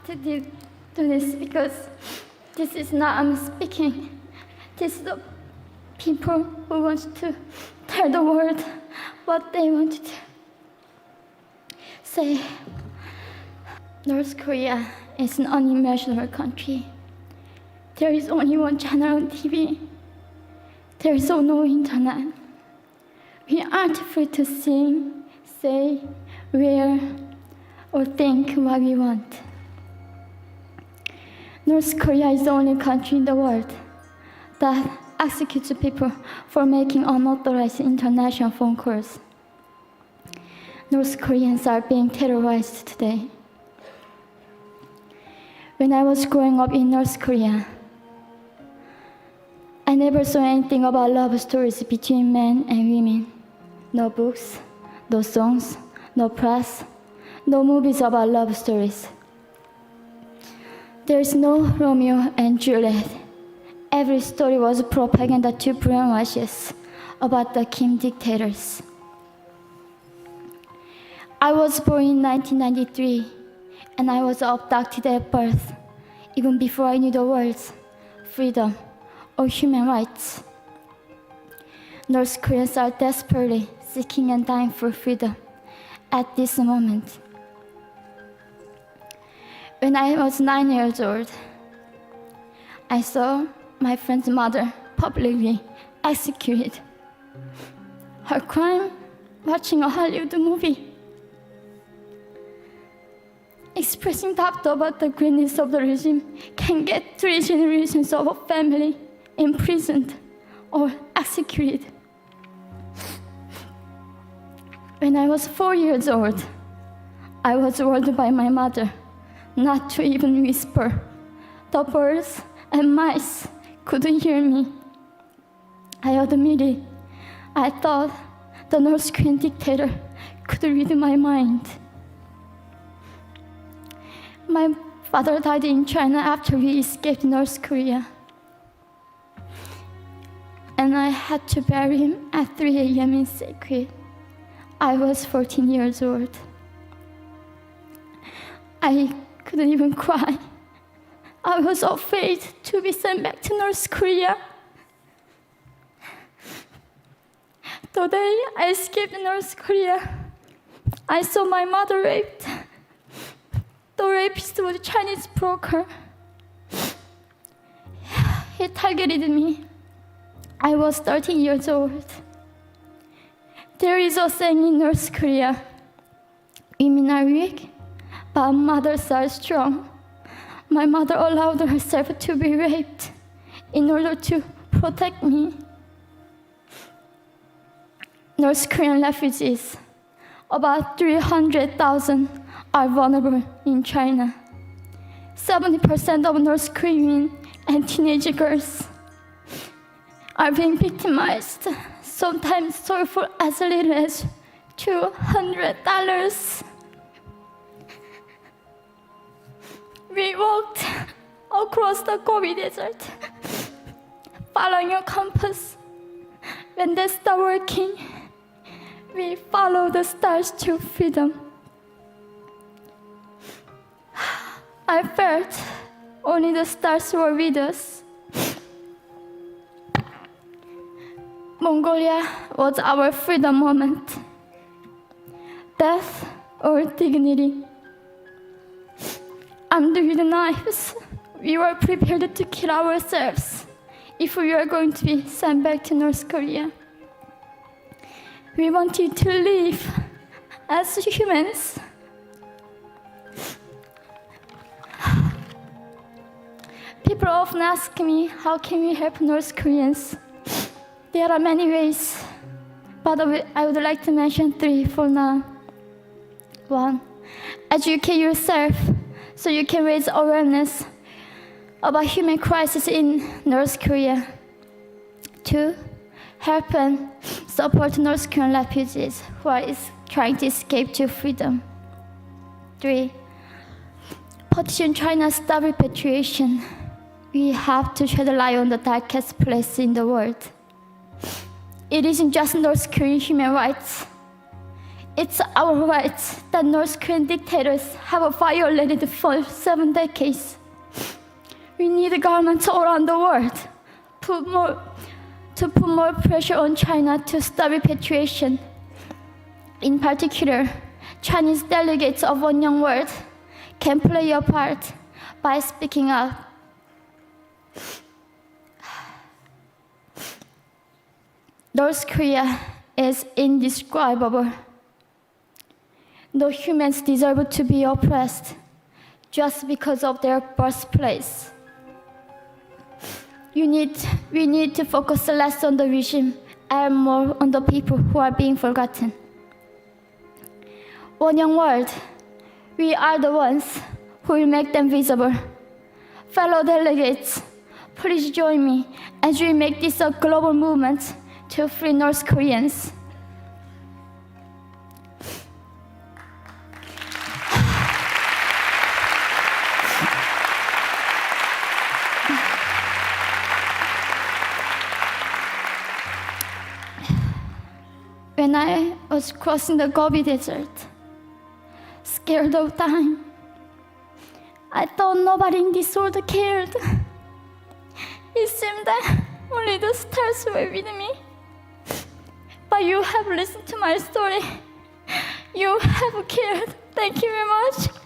to do this because this is not I'm speaking. This is the people who want to tell the world what they want to say. North Korea is an unimaginable country. There is only one channel on TV. There is no internet. We aren't free to sing, say, wear, or think what we want. North Korea is the only country in the world that executes people for making unauthorized international phone calls. North Koreans are being terrorized today. When I was growing up in North Korea, I never saw anything about love stories between men and women. No books, no songs, no press, no movies about love stories. There is no Romeo and Juliet. Every story was propaganda to brainwash us about the Kim dictators. I was born in 1993, and I was abducted at birth, even before I knew the words freedom or human rights. North Koreans are desperately seeking and dying for freedom at this moment. When I was 9 years old, I saw my friend's mother publicly executed. Her crime? Watching a Hollywood movie. Expressing doubt about the greatness of the regime can get 3 generations of a family imprisoned or executed. When I was 4 years old, I was warned by my mother not to even whisper. The birds and mice couldn't hear me. I admitted I thought the North Korean dictator could read my mind. My father died in China after we escaped North Korea. And I had to bury him at 3 a.m. in secret. I was 14 years old. I couldn't even cry. I was afraid to be sent back to North Korea. The day I escaped North Korea, I saw my mother raped. The rapist was a Chinese broker. He targeted me. I was 13 years old. There is a saying in North Korea, women are weak, but mothers are strong. My mother allowed herself to be raped in order to protect me. North Korean refugees, about 300,000, are vulnerable in China. 70% of North Korean and teenage girls are being victimized, sometimes sold for as little as $200. We walked across the Gobi Desert, following a compass. When they stopped working, we followed the stars to freedom. I felt only the stars were with us. Mongolia was our freedom moment. Death or dignity. Armed with knives, we were prepared to kill ourselves if we were going to be sent back to North Korea. We wanted to live as humans. People often ask me, how can we help North Koreans? There are many ways, but I would like to mention 3 for now. 1, educate yourself so you can raise awareness about human crisis in North Korea. 2, help and support North Korean refugees who are trying to escape to freedom. 3, petition China stop repatriation. We have to shed light on the darkest place in the world. It isn't just North Korean human rights. It's our right that North Korean dictators have violated for 7 decades. We need governments all around the world to put more pressure on China to stop repatriation. In particular, Chinese delegates of One Young World can play a part by speaking out. North Korea is indescribable. No humans deserve to be oppressed just because of their birthplace. We need to focus less on the regime and more on the people who are being forgotten. One Young World, we are the ones who will make them visible. Fellow delegates, please join me as we make this a global movement to free North Koreans. When I was crossing the Gobi Desert, scared of dying, I thought nobody in this world cared. It seemed that only the stars were with me. But you have listened to my story. You have cared. Thank you very much.